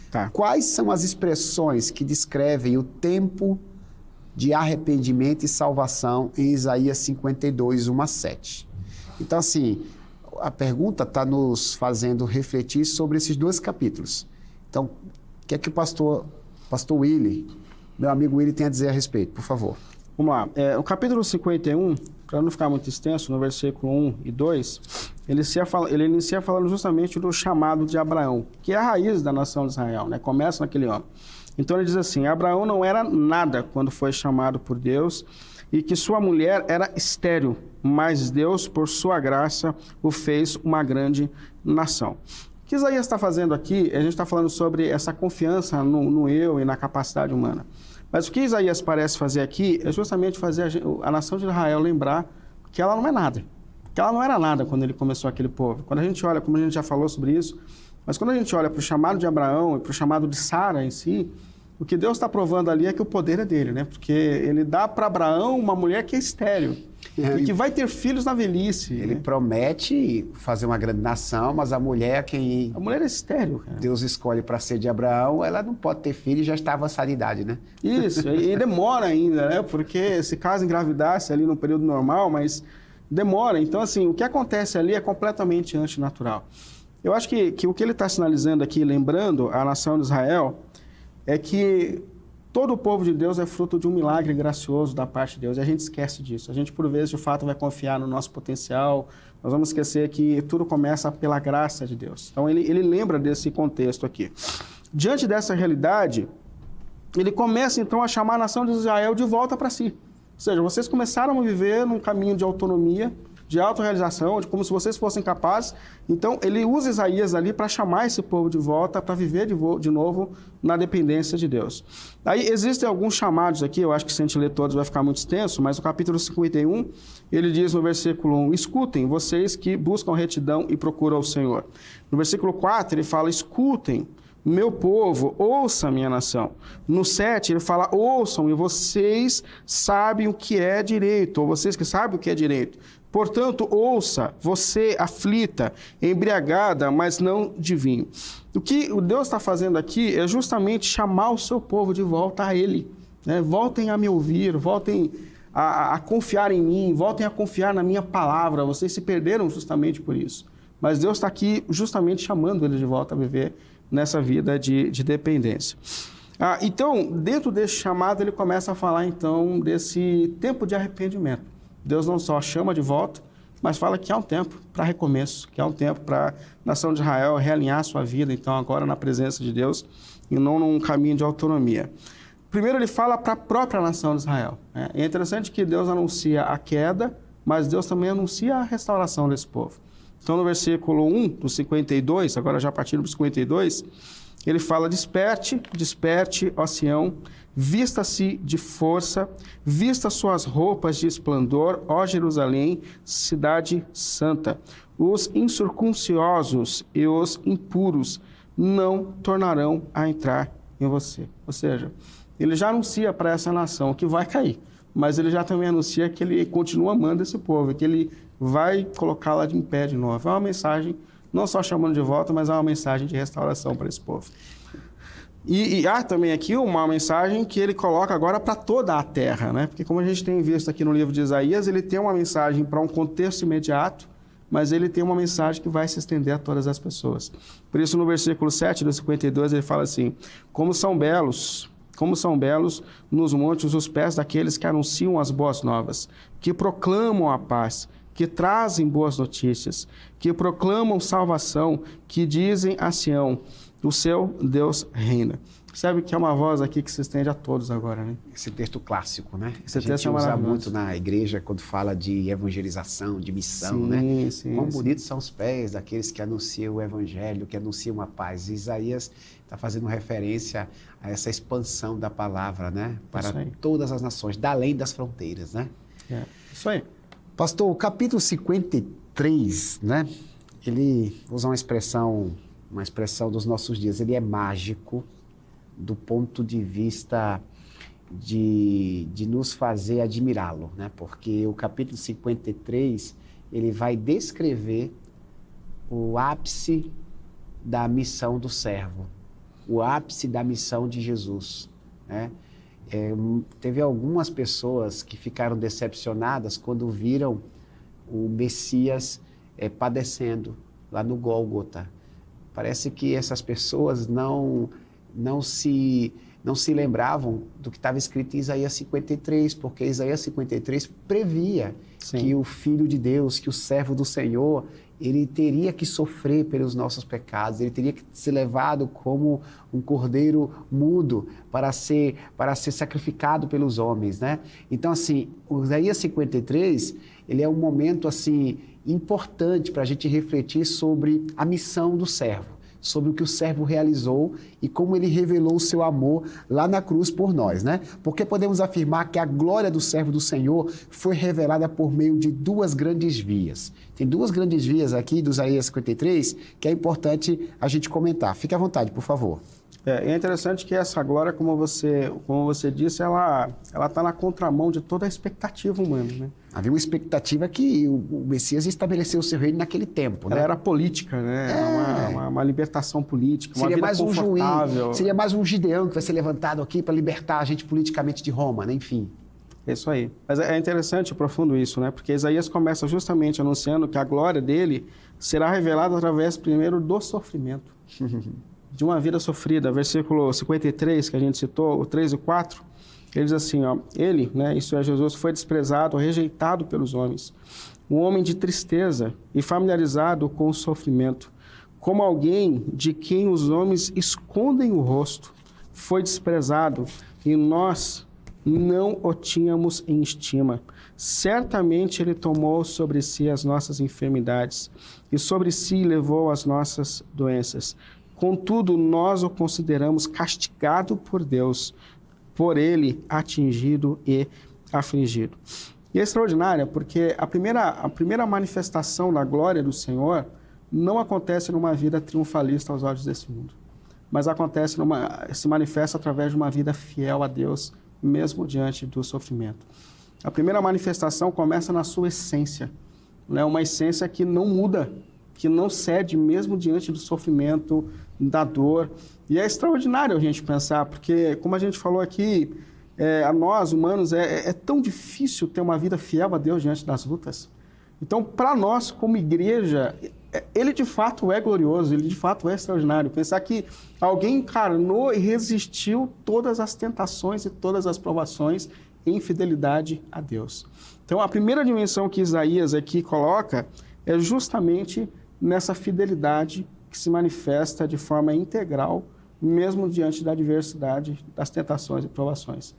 Tá. Quais são as expressões que descrevem o tempo de arrependimento e salvação em Isaías 52, 1 a 7? Então, assim, a pergunta está nos fazendo refletir sobre esses 2 capítulos. Então, o que é que o pastor Willy, meu amigo Willy, tem a dizer a respeito, por favor? Vamos lá. O capítulo 51, para não ficar muito extenso, no versículo 1 e 2, ele inicia falando justamente do chamado de Abraão, que é a raiz da nação de Israel, né? Começa naquele homem. Então ele diz assim, Abraão não era nada quando foi chamado por Deus e que sua mulher era estéril, mas Deus, por sua graça, o fez uma grande nação. O que Isaías está fazendo aqui, a gente está falando sobre essa confiança no eu e na capacidade humana. Mas o que Isaías parece fazer aqui é justamente fazer a nação de Israel lembrar que ela não é nada. Que ela não era nada quando ele começou aquele povo. Quando a gente olha, como a gente já falou sobre isso, mas quando a gente olha para o chamado de Abraão e para o chamado de Sara em si, o que Deus está provando ali é que o poder é dele, né? Porque ele dá para Abraão uma mulher que é estéril e que vai ter filhos na velhice. Ele promete fazer uma grande nação, mas a mulher A mulher é estéril, cara. Deus escolhe para ser de Abraão, ela não pode ter filho e já está avançada de idade, né? Isso, e demora ainda, né? Porque se caso engravidasse ali no período normal, mas demora. Então, assim, o que acontece ali é completamente antinatural. Eu acho que o que ele está sinalizando aqui, lembrando a nação de Israel, é que todo o povo de Deus é fruto de um milagre gracioso da parte de Deus, e a gente esquece disso. A gente, por vezes, de fato, vai confiar no nosso potencial, nós vamos esquecer que tudo começa pela graça de Deus. Então, ele lembra desse contexto aqui. Diante dessa realidade, ele começa, então, a chamar a nação de Israel de volta para si. Ou seja, vocês começaram a viver num caminho de autonomia, de autorrealização, de como se vocês fossem capazes. Então, ele usa Isaías ali para chamar esse povo de volta, para viver de novo na dependência de Deus. Aí existem alguns chamados aqui, eu acho que se a gente ler todos vai ficar muito extenso, mas no capítulo 51, ele diz no versículo 1, escutem, vocês que buscam retidão e procuram o Senhor. No versículo 4, ele fala, escutem, meu povo, ouça a minha nação. No 7, ele fala, ouçam, e vocês sabem o que é direito, ou vocês que sabem o que é direito. Portanto, ouça, você aflita, embriagada, mas não de vinho. O que o Deus está fazendo aqui é justamente chamar o seu povo de volta a Ele. Né? Voltem a me ouvir, voltem a confiar em mim, voltem a confiar na minha palavra. Vocês se perderam justamente por isso. Mas Deus está aqui justamente chamando eles de volta a viver nessa vida de dependência. Então, dentro desse chamado, ele começa a falar, então, desse tempo de arrependimento. Deus não só chama de volta, mas fala que há um tempo para recomeço, que há um tempo para a nação de Israel realinhar sua vida, então, agora na presença de Deus, e não num caminho de autonomia. Primeiro ele fala para a própria nação de Israel. É interessante que Deus anuncia a queda, mas Deus também anuncia a restauração desse povo. Então, no versículo 1 do 52, agora já partindo para o 52, ele fala: desperte, desperte, ó Sião, vista-se de força, vista suas roupas de esplendor, ó Jerusalém, cidade santa. Os incircunciosos e os impuros não tornarão a entrar em você. Ou seja, ele já anuncia para essa nação que vai cair, mas ele já também anuncia que ele continua amando esse povo, que ele vai colocá-la em pé de novo. É uma mensagem, não só chamando de volta, mas é uma mensagem de restauração para esse povo. E há também aqui uma mensagem que ele coloca agora para toda a terra, né? Porque como a gente tem visto aqui no livro de Isaías, ele tem uma mensagem para um contexto imediato, mas ele tem uma mensagem que vai se estender a todas as pessoas. Por isso, no versículo 7 do 52, ele fala assim: como são belos nos montes os pés daqueles que anunciam as boas novas, que proclamam a paz, que trazem boas notícias, que proclamam salvação, que dizem a Sião: o seu Deus reina. Sabe que é uma voz aqui que se estende a todos agora, né? Esse texto clássico, né? Esse a gente texto é usa maravilhoso. muito na igreja quando fala de evangelização, de missão, Sim, né? sim, Quão sim. bonitos são os pés daqueles que anunciam o evangelho, que anunciam a paz. Isaías está fazendo referência a essa expansão da palavra, né? Para Isso aí. todas as nações, da além das fronteiras, né? É, isso aí. Pastor, o capítulo 53, né? Ele usa uma expressão dos nossos dias. Ele é mágico do ponto de vista de nos fazer admirá-lo, né? Porque o capítulo 53, ele vai descrever o ápice da missão do servo, o ápice da missão de Jesus, né? Teve algumas pessoas que ficaram decepcionadas quando viram o Messias padecendo lá no Gólgota. Parece que essas pessoas não se lembravam do que estava escrito em Isaías 53, porque Isaías 53 previa Sim. que o Filho de Deus, que o servo do Senhor, ele teria que sofrer pelos nossos pecados, ele teria que ser levado como um cordeiro mudo para ser sacrificado pelos homens, né? Então, assim, o Isaías 53, ele é um momento, assim, importante para a gente refletir sobre a missão do servo, sobre o que o servo realizou e como ele revelou o seu amor lá na cruz por nós, né? Porque podemos afirmar que a glória do servo do Senhor foi revelada por meio de duas grandes vias. Tem duas grandes vias aqui do Isaías 53 que é importante a gente comentar. Fique à vontade, por favor. É interessante que essa glória, como você disse, ela está na contramão de toda a expectativa humana, né? Havia uma expectativa que o Messias estabeleceu o seu reino naquele tempo, né? Ela era política, né? Era uma libertação política, uma Seria vida mais um confortável. juiz, seria mais um Gideão que vai ser levantado aqui para libertar a gente politicamente de Roma, né? Enfim. É isso aí. Mas é interessante, profundo isso, né? Porque Isaías começa justamente anunciando que a glória dele será revelada através, primeiro, do sofrimento. De uma vida sofrida. Versículo 53, que a gente citou, o 3 e 4, ele diz assim, ó: ele, né, isso é Jesus, foi desprezado, rejeitado pelos homens, um homem de tristeza e familiarizado com o sofrimento, como alguém de quem os homens escondem o rosto, foi desprezado e nós não o tínhamos em estima. Certamente ele tomou sobre si as nossas enfermidades e sobre si levou as nossas doenças. Contudo, nós o consideramos castigado por Deus, por ele atingido e afligido. E é extraordinária porque a primeira manifestação da glória do Senhor não acontece numa vida triunfalista aos olhos desse mundo, mas se manifesta através de uma vida fiel a Deus, mesmo diante do sofrimento. A primeira manifestação começa na sua essência, né? Uma essência que não muda, que não cede mesmo diante do sofrimento, da dor. E é extraordinário a gente pensar, porque, como a gente falou aqui, a nós, humanos, é tão difícil ter uma vida fiel a Deus diante das lutas. Então, para nós, como igreja, ele de fato é glorioso, ele de fato é extraordinário. Pensar que alguém encarnou e resistiu todas as tentações e todas as provações em fidelidade a Deus. Então, a primeira dimensão que Isaías aqui coloca é justamente nessa fidelidade que se manifesta de forma integral mesmo diante da adversidade, das tentações e provações.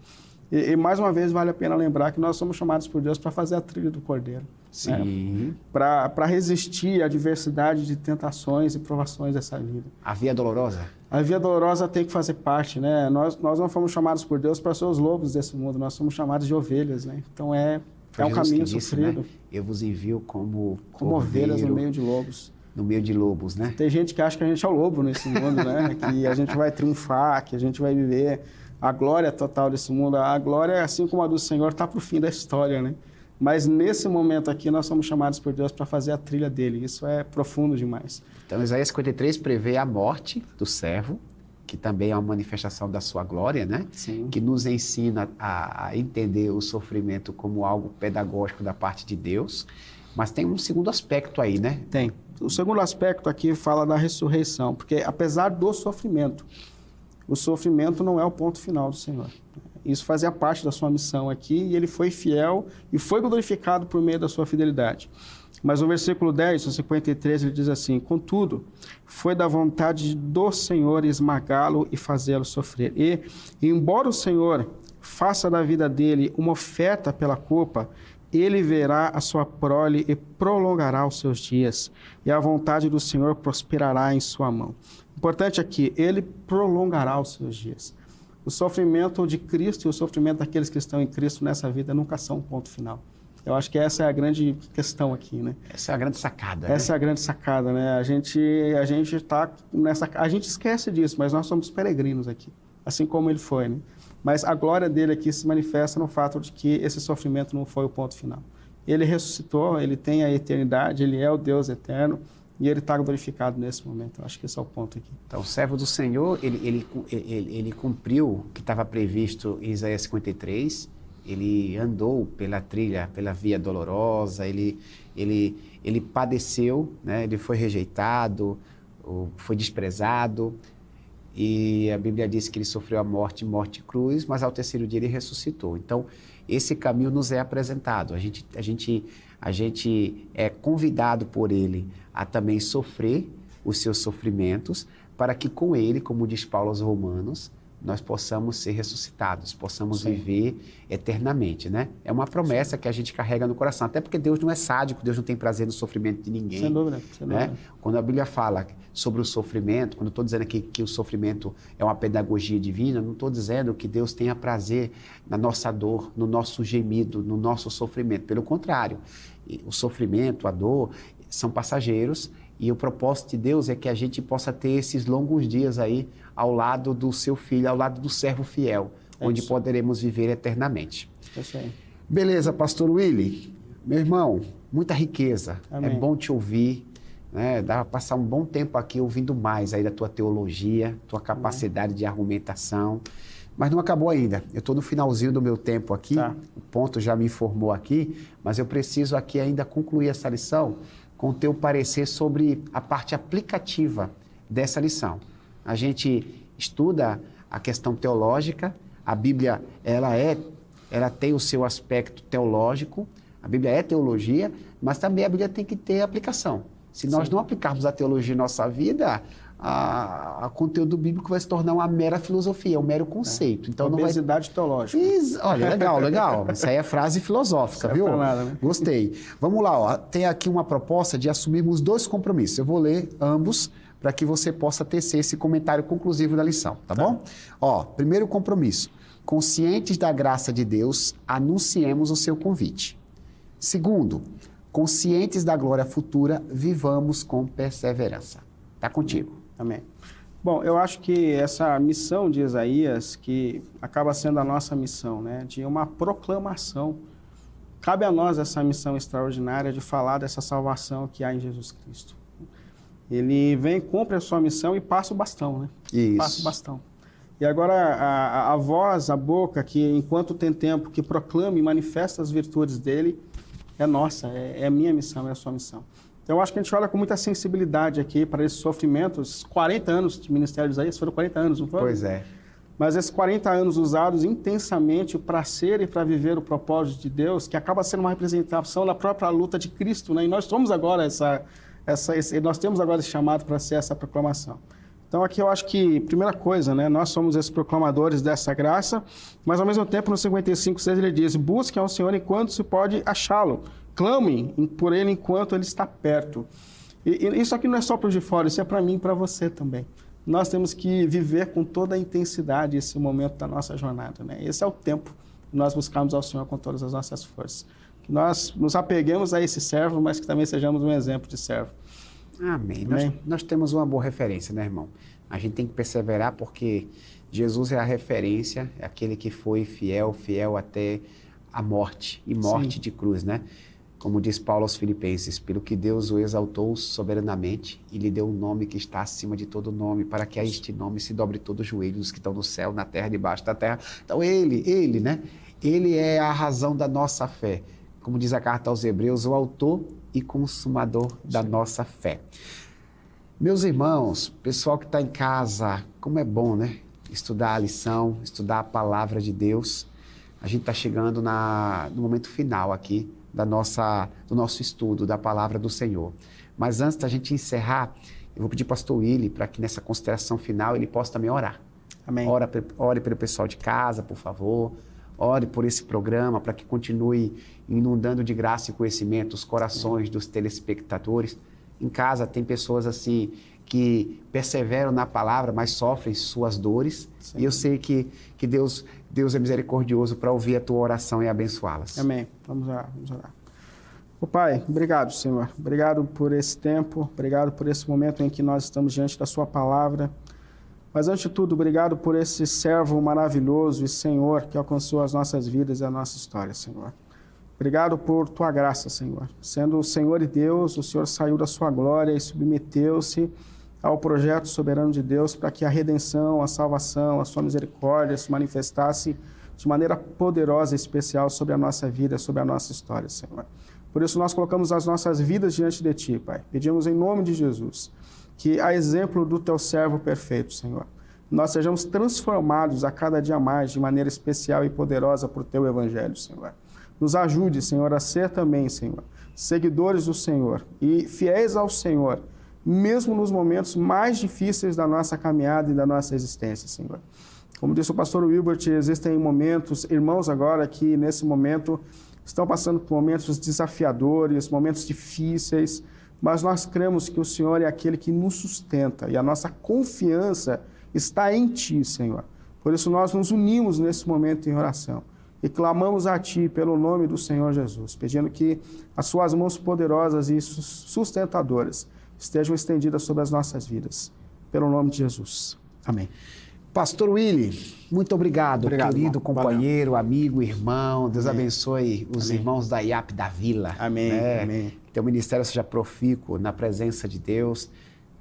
E mais uma vez, vale a pena lembrar que nós somos chamados por Deus para fazer a trilha do Cordeiro. Sim. Né? Para resistir à diversidade de tentações e provações dessa vida. A via dolorosa? A via dolorosa tem que fazer parte, né? Nós não fomos chamados por Deus para ser os lobos desse mundo, nós somos chamados de ovelhas, né? Então é um caminho sofrido. Né? Eu vos envio como ovelhas no meio de lobos. No meio de lobos, né? Tem gente que acha que a gente é o lobo nesse mundo, né? Que a gente vai triunfar, que a gente vai viver a glória total desse mundo. A glória, assim como a do Senhor, está para o fim da história, né? Mas nesse momento aqui, nós somos chamados por Deus para fazer a trilha dele. Isso é profundo demais. Então, Isaías 53 prevê a morte do servo, que também é uma manifestação da sua glória, né? Sim. Que nos ensina a entender o sofrimento como algo pedagógico da parte de Deus. Mas tem um segundo aspecto aí, né? Tem. O segundo aspecto aqui fala da ressurreição, porque apesar do sofrimento, o sofrimento não é o ponto final do Senhor. Isso fazia parte da sua missão aqui e ele foi fiel e foi glorificado por meio da sua fidelidade. Mas no versículo 10, no 53, ele diz assim: contudo, foi da vontade do Senhor esmagá-lo e fazê-lo sofrer. E, embora o Senhor faça da vida dele uma oferta pela culpa, ele verá a sua prole e prolongará os seus dias, e a vontade do Senhor prosperará em sua mão. Importante aqui, ele prolongará os seus dias. O sofrimento de Cristo e o sofrimento daqueles que estão em Cristo nessa vida nunca são um ponto final. Eu acho que essa é a grande questão aqui, né? Essa é a grande sacada. Essa é a grande sacada, né? A gente está nessa, a gente esquece disso, mas nós somos peregrinos aqui, assim como ele foi, né? Mas a glória dele aqui se manifesta no fato de que esse sofrimento não foi o ponto final. Ele ressuscitou, ele tem a eternidade, ele é o Deus eterno. E ele está glorificado nesse momento. Eu acho que esse é o ponto aqui. Então, o servo do Senhor, ele cumpriu o que estava previsto em Isaías 53. Ele andou pela trilha, pela via dolorosa. Ele padeceu, né? Ele foi rejeitado, foi desprezado. E a Bíblia diz que ele sofreu a morte de cruz, mas ao terceiro dia ele ressuscitou. Então, esse caminho nos é apresentado. A gente é convidado por ele a também sofrer os seus sofrimentos, para que com ele, como diz Paulo aos Romanos, nós possamos ser ressuscitados, possamos Sim. viver eternamente, né? É uma promessa que a gente carrega no coração, até porque Deus não é sádico, Deus não tem prazer no sofrimento de ninguém. Sem dúvida, sem né? dúvida. Quando a Bíblia fala sobre o sofrimento, quando eu estou dizendo aqui que o sofrimento é uma pedagogia divina, não estou dizendo que Deus tenha prazer na nossa dor, no nosso gemido, no nosso sofrimento. Pelo contrário, o sofrimento, a dor, são passageiros, e o propósito de Deus é que a gente possa ter esses longos dias aí ao lado do seu filho, ao lado do servo fiel, onde poderemos viver eternamente. É isso aí. Beleza, pastor Willy. Meu irmão, muita riqueza. Amém. É bom te ouvir, né? Dá para passar um bom tempo aqui ouvindo mais aí da tua teologia, tua capacidade de argumentação. Mas não acabou ainda. Eu estou no finalzinho do meu tempo aqui, Tá. O ponto já me informou aqui, mas eu preciso aqui ainda concluir essa lição com o teu parecer sobre a parte aplicativa dessa lição. A gente estuda a questão teológica, a Bíblia ela tem o seu aspecto teológico, a Bíblia é teologia, mas também a Bíblia tem que ter aplicação. Se nós Sim. não aplicarmos a teologia em nossa vida, o conteúdo bíblico vai se tornar uma mera filosofia, um mero conceito. Então, Obesidade teológica. Olha, legal. Isso aí é frase filosófica, Não viu? serve pra nada, né? Gostei. Vamos lá, ó. Tem aqui uma proposta de assumirmos 2 compromissos. Eu vou ler ambos para que você possa tecer esse comentário conclusivo da lição, tá bom? Ó, primeiro compromisso. Conscientes da graça de Deus, anunciemos o seu convite. Segundo, conscientes da glória futura, vivamos com perseverança. Tá contigo. Amém. Bom, eu acho que essa missão de Isaías, que acaba sendo a nossa missão, né, de uma proclamação, cabe a nós essa missão extraordinária de falar dessa salvação que há em Jesus Cristo. Ele vem, cumpre a sua missão e passa o bastão, né? Isso. Passa o bastão. E agora a voz, a boca, que enquanto tem tempo, que proclama e manifesta as virtudes dele, é nossa, é a minha missão, é a sua missão. Então, eu acho que a gente olha com muita sensibilidade aqui para esses sofrimentos. 40 anos de ministério de Isaías, foram 40 anos, não foi? Pois é. Mas esses 40 anos usados intensamente para ser e para viver o propósito de Deus, que acaba sendo uma representação da própria luta de Cristo, né? E nós somos agora nós temos agora esse chamado para ser essa proclamação. Então, aqui eu acho que, primeira coisa, né, nós somos esses proclamadores dessa graça, mas ao mesmo tempo, no 55:6 ele diz: busquem ao Senhor enquanto se pode achá-lo, clamem por ele enquanto ele está perto. E isso aqui não é só para o de fora, isso é para mim e para você também. Nós temos que viver com toda a intensidade esse momento da nossa jornada, né? Esse é o tempo que nós buscamos ao Senhor com todas as nossas forças. Que nós nos apeguemos a esse servo, mas que também sejamos um exemplo de servo. Amém. Amém. Nós temos uma boa referência, né, irmão? A gente tem que perseverar porque Jesus é a referência, é aquele que foi fiel até a morte, e morte Sim. de cruz, né? Como diz Paulo aos Filipenses, pelo que Deus o exaltou soberanamente e lhe deu um nome que está acima de todo nome, para que a este nome se dobre todo o joelho dos que estão no céu, na terra, debaixo da terra. Então ele, né? Ele é a razão da nossa fé. Como diz a carta aos Hebreus, o autor e consumador da nossa fé. Meus irmãos, pessoal que está em casa, como é bom, né? Estudar a lição, estudar a palavra de Deus. A gente está chegando no momento final aqui do nosso estudo da palavra do Senhor. Mas antes da gente encerrar, eu vou pedir para o pastor Willy para que nessa consideração final ele possa também orar. Amém. Ore pelo pessoal de casa, por favor. Ore por esse programa para que continue inundando de graça e conhecimento os corações dos telespectadores. Em casa tem pessoas assim que perseveram na palavra, mas sofrem suas dores. Sim. E eu sei que Deus é misericordioso para ouvir a tua oração e abençoá-las. Amém. Vamos orar. Ô Pai, obrigado, Senhor. Obrigado por esse tempo, obrigado por esse momento em que nós estamos diante da sua palavra. Mas, antes de tudo, obrigado por esse servo maravilhoso e Senhor que alcançou as nossas vidas e a nossa história, Senhor. Obrigado por tua graça, Senhor. Sendo o Senhor e Deus, o Senhor saiu da sua glória e submeteu-se ao projeto soberano de Deus para que a redenção, a salvação, a sua misericórdia se manifestasse de maneira poderosa e especial sobre a nossa vida, sobre a nossa história, Senhor. Por isso nós colocamos as nossas vidas diante de Ti, Pai. Pedimos em nome de Jesus que, a exemplo do Teu servo perfeito, Senhor, nós sejamos transformados a cada dia mais de maneira especial e poderosa por Teu Evangelho, Senhor. Nos ajude, Senhor, a ser também, Senhor, seguidores do Senhor e fiéis ao Senhor, mesmo nos momentos mais difíceis da nossa caminhada e da nossa existência, Senhor. Como disse o pastor Wilbert, existem momentos, irmãos agora que nesse momento estão passando por momentos desafiadores, momentos difíceis, mas nós cremos que o Senhor é aquele que nos sustenta e a nossa confiança está em Ti, Senhor. Por isso nós nos unimos nesse momento em oração e clamamos a Ti pelo nome do Senhor Jesus, pedindo que as Suas mãos poderosas e sustentadoras estejam estendidas sobre as nossas vidas. Pelo nome de Jesus. Amém. Pastor Willy, muito obrigado querido irmão. companheiro, amigo, irmão. Deus Amém. Abençoe os Amém. irmãos da IAP da Vila. Amém. Né? Amém. Que teu ministério seja profícuo na presença de Deus.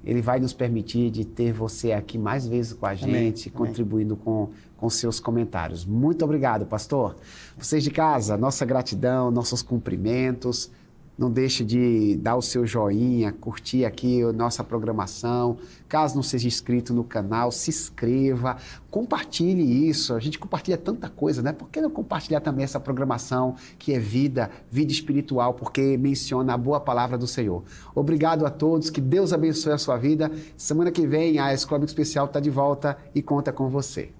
Ele vai nos permitir de ter você aqui mais vezes com a gente, Amém. contribuindo com seus comentários. Muito obrigado, pastor. Vocês de casa, nossa gratidão, nossos cumprimentos. Não deixe de dar o seu joinha, curtir aqui a nossa programação. Caso não seja inscrito no canal, se inscreva, compartilhe isso. A gente compartilha tanta coisa, né? Por que não compartilhar também essa programação que é vida espiritual, porque menciona a boa palavra do Senhor. Obrigado a todos, que Deus abençoe a sua vida. Semana que vem a Escola Amigo Especial está de volta e conta com você.